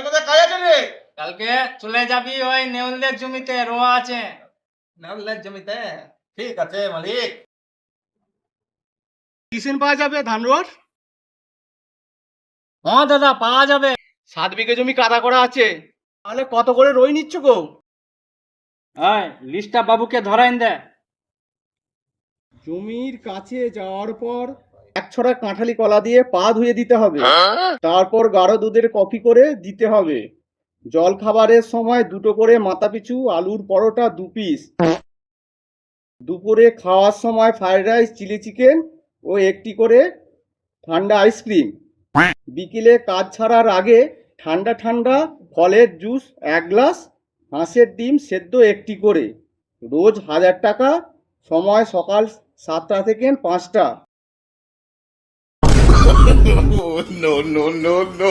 কোথায় কাজ আছে রে? কালকে চলে যাবি ওই নেউলদের জমিতে রোয়া আছে। নেউলের জমিতে? ঠিক আছে মালিক। কিসেন পাওয়া যাবে ধান রোয়ার? হ্যাঁ দাদা পাওয়া যাবে। 7 বিঘে জমি কাদা করা আছে, তাহলে কত করে রই নিচ্ছ গো? এই লিস্টটা বাবুকে ধরাইন দে। জমির কাছে যাওয়ার পর এক ছড়া কাঁঠালি কলা দিয়ে পা ধুয়ে দিতে হবে, তারপর গাঢ় দুধের কফি করে দিতে হবে। জল খাবারের সময় 2টো করে মাথাপিছু আলুর পরোটা 2 পিস। দুপুরে খাওয়ার সময় ফ্রাইড রাইস, চিলি চিকেন ও 1টি করে ঠান্ডা আইসক্রিম। বিকেলে কাজ ছাড়ার আগে ঠান্ডা ঠান্ডা ফলের জুস 1 গ্লাস, হাঁসের ডিম সেদ্ধ 1টি করে। রোজ 1000 টাকা, সময় সকাল 7টা থেকে 5টা। No, no, no, no.